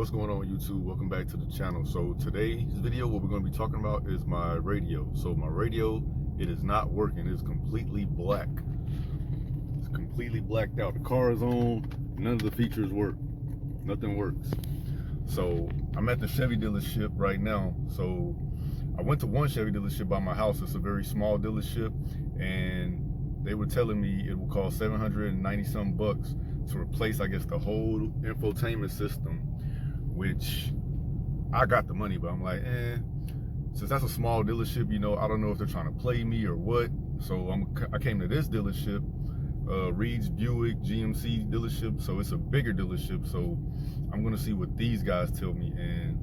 What's going on, YouTube? Welcome back to the channel. So today's video, what we're going to be talking about is my radio. So my radio, it is not working. It's completely black. It's completely blacked out. The car is on. None of the features work. Nothing works. So I'm at the Chevy dealership right now. So I went to one Chevy dealership by my house. It's a very small dealership, and they were telling me it will cost 790 some bucks to replace, I guess, the whole infotainment system, which I got the money, but I'm like, since that's a small dealership, you know, I don't know if they're trying to play me or what. So I came to this dealership, Reed's Buick GMC dealership. So it's a bigger dealership. So I'm gonna see what these guys tell me, and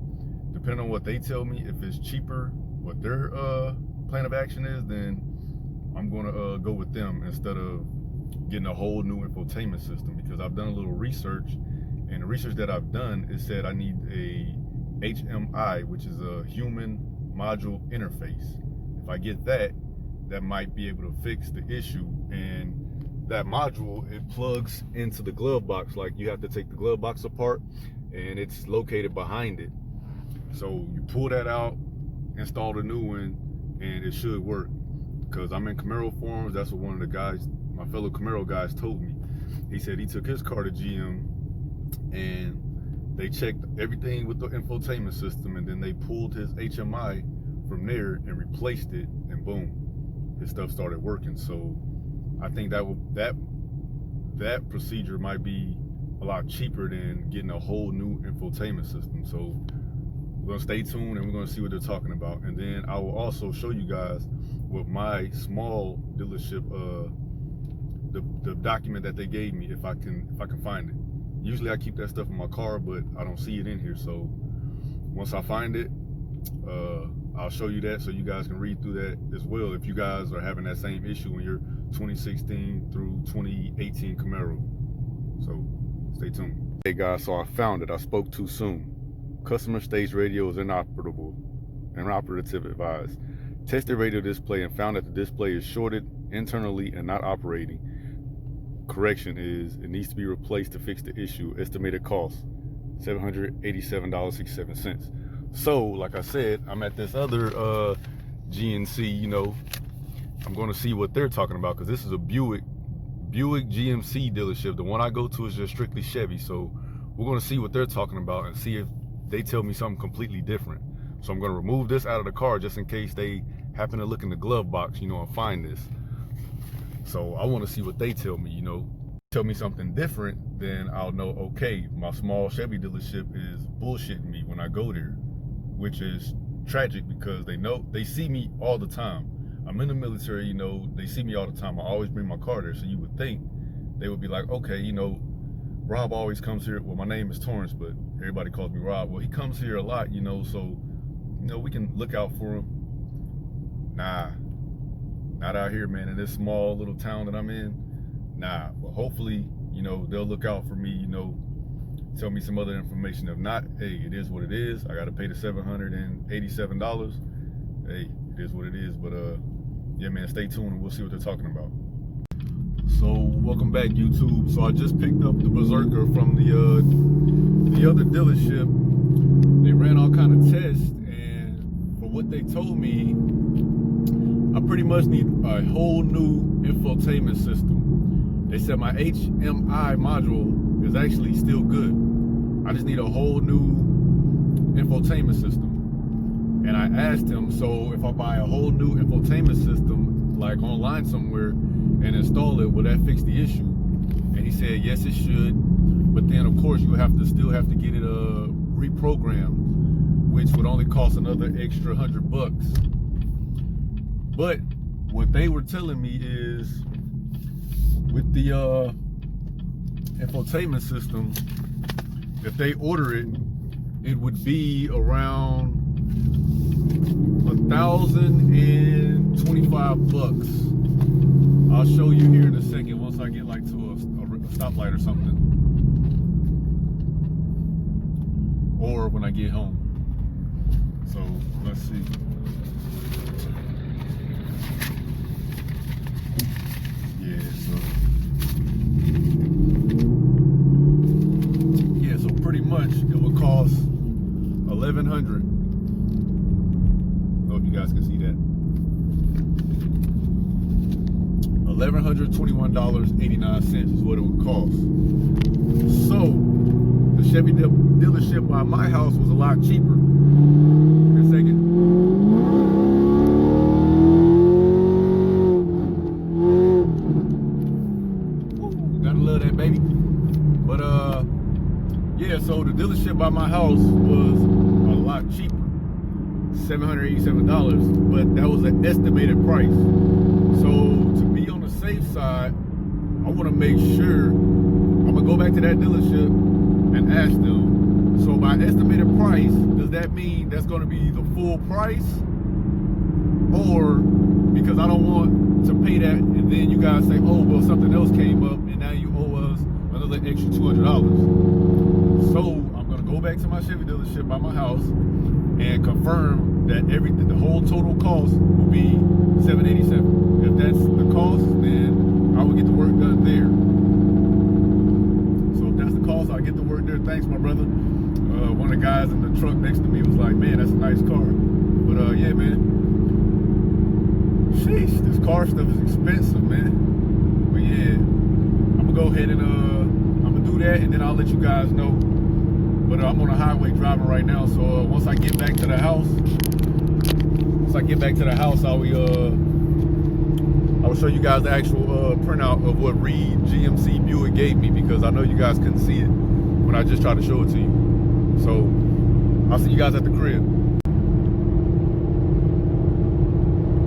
depending on what they tell me, if it's cheaper, what their plan of action is, then I'm gonna go with them instead of getting a whole new infotainment system, because I've done a little research, and the research that I've done, it said I need a HMI, which is a human module interface. If I get that, that might be able to fix the issue. And that module, it plugs into the glove box. Like, you have to take the glove box apart, and it's located behind it. So you pull that out, install the new one, and it should work. Because I'm in Camaro forums, that's what one of the guys, my fellow Camaro guys, told me. He said he took his car to GM and they checked everything with the infotainment system, and then they pulled his HMI from there and replaced it, and boom, his stuff started working. So I think that procedure might be a lot cheaper than getting a whole new infotainment system. So we're gonna stay tuned, and we're gonna see what they're talking about. And then I will also show you guys with my small dealership, the document that they gave me, if I can find it. Usually I keep that stuff in my car, but I don't see it in here. So once I find it, I'll show you that, so you guys can read through that as well, if you guys are having that same issue in your 2016 through 2018 Camaro. So stay tuned. Hey guys, so I found it. I spoke too soon. Customer stage radio is inoperable. Inoperative advised. Tested radio display and found that the display is shorted internally and not operating. Correction is, it needs to be replaced to fix the issue. Estimated cost, $787.67. So, like I said, I'm at this other GNC, you know. I'm going to see what they're talking about, because this is a Buick GMC dealership. The one I go to is just strictly Chevy. So we're going to see what they're talking about and see if they tell me something completely different. So I'm going to remove this out of the car just in case they happen to look in the glove box, you know, and find this. So I want to see what they tell me, you know. Tell me something different, then I'll know, okay, my small Chevy dealership is bullshitting me when I go there, which is tragic, because they see me all the time. I'm in the military, you know, they see me all the time. I always bring my car there, so you would think they would be like, okay, you know, Rob always comes here. Well, my name is Torrance, but everybody calls me Rob. Well, he comes here a lot, you know, so, you know, we can look out for him. Nah, not out here, man, in this small little town that I'm in. Nah, but hopefully, you know, they'll look out for me, you know, tell me some other information. If not, hey, it is what it is. I got to pay the $787. Hey, it is what it is. But yeah, man, stay tuned and we'll see what they're talking about. So welcome back, YouTube. So I just picked up the Berserker from the other dealership. They ran all kind of tests, and for what they told me, I pretty much need a whole new infotainment system. They said my HMI module is actually still good. I just need a whole new infotainment system. And I asked him, so if I buy a whole new infotainment system, like online somewhere, and install it, will that fix the issue? And he said, yes, it should. But then, of course, you still have to get it reprogrammed, which would only cost another extra $100. But what they were telling me is, with the infotainment system, if they order it, it would be around $1,025. I'll show you here in a second once I get like to a stoplight or something, or when I get home. So let's see. Yeah, so pretty much it will cost $1,100. I don't know if you guys can see that. $1,121.89 is what it would cost. So the Chevy dealership by my house was a lot cheaper. Give me a second. Ooh, gotta love that, baby. But yeah, so the dealership by my house was a lot cheaper, $787, but that was an estimated price. So to be on the safe side, I want to make sure, I'm gonna go back to that dealership and ask them, so by estimated price, does that mean that's gonna be the full price? Or, because I don't want to pay that and then you guys say, oh, well, something else came up and now you owe us another extra $200. So I'm gonna go back to my Chevy dealership by my house and confirm that the whole total cost will be $787. If that's the cost, then I will get the work done there. So if that's the cost, I'll get the work there. Thanks, my brother. One of the guys in the truck next to me was like, man, that's a nice car. But yeah, man. Sheesh, this car stuff is expensive, man. But yeah, I'm gonna go ahead and I'm gonna do that, and then I'll let you guys know. But I'm on the highway driving right now, so once I get back to the house, I will show you guys the actual printout of what Reed GMC Buick gave me, because I know you guys couldn't see it when I just tried to show it to you. So I'll see you guys at the crib.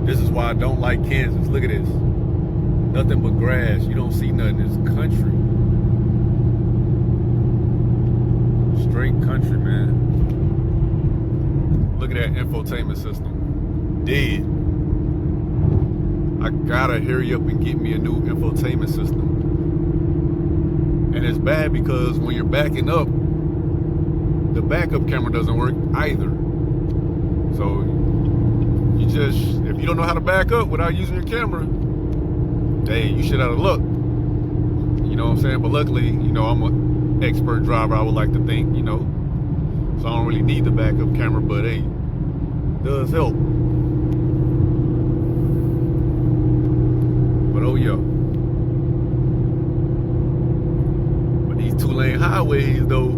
This is why I don't like Kansas. Look at this. Nothing but grass. You don't see nothing. It's country. Straight country, man. Look at that infotainment system. Dead. I gotta hurry up and get me a new infotainment system. And it's bad because when you're backing up, the backup camera doesn't work either. So you just, if you don't know how to back up without using your camera, dang, you shit out of luck. You know what I'm saying? But luckily, you know, I'm an expert driver, I would like to think, you know. So I don't really need the backup camera, but hey, it does help. But oh yeah. But these 2-lane highways though,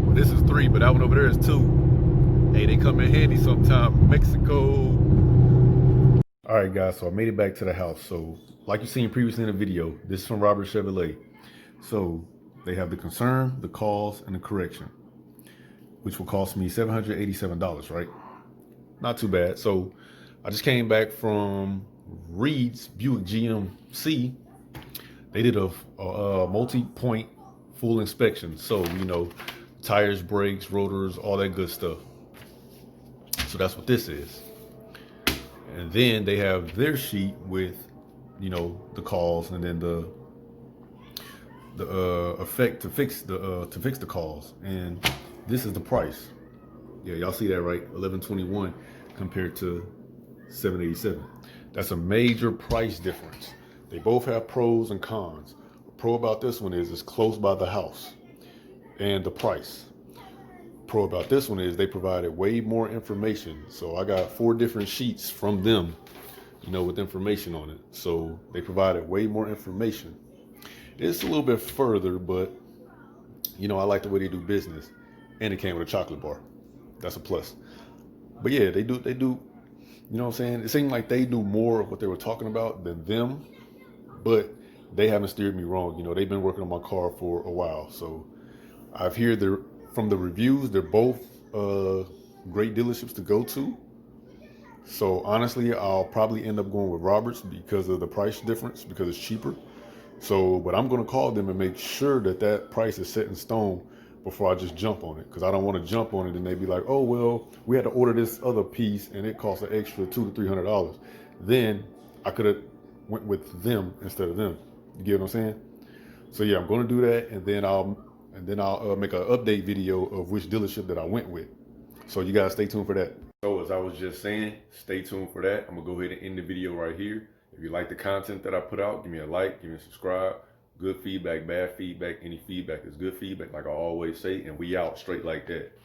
well, this is 3, but that one over there is 2. Hey, they come in handy sometime. Mexico. All right, guys, so I made it back to the house. So like you seen previously in the video, this is from Robert Chevrolet. So they have the concern, the cause, and the correction, which will cost me $787, right? Not too bad. So I just came back from Reed's Buick GMC. They did a multi-point full inspection. So, you know, tires, brakes, rotors, all that good stuff. So that's what this is. And then they have their sheet with, you know, the cause, and then the effect to fix the cause. And this is the price. Yeah, y'all see that, right? $1,121 compared to $787. That's a major price difference. They both have pros and cons. The pro about this one is it's close by the house and the price. Pro about this one is they provided way more information. So I got 4 different sheets from them, you know, with information on it. So they provided way more information. It's a little bit further, but you know, I like the way they do business. And it came with a chocolate bar. That's a plus. But yeah, they do, you know what I'm saying? It seemed like they knew more of what they were talking about than them, but they haven't steered me wrong. You know, they've been working on my car for a while. So I've heard from the reviews, they're both great dealerships to go to. So honestly, I'll probably end up going with Roberts because of the price difference, because it's cheaper. So, but I'm going to call them and make sure that that price is set in stone before I just jump on it, because I don't want to jump on it and they be like, oh, well, we had to order this other piece and it costs an extra $200 to $300. Then I could have went with them instead of them. You get what I'm saying? So yeah, I'm going to do that, and then I'll make an update video of which dealership that I went with. So you guys stay tuned for that. So as I was just saying, stay tuned for that. I'm gonna go ahead and end the video right here. If you like the content that I put out, give me a like, give me a subscribe. Good feedback, bad feedback, any feedback is good feedback, like I always say, and we out straight like that.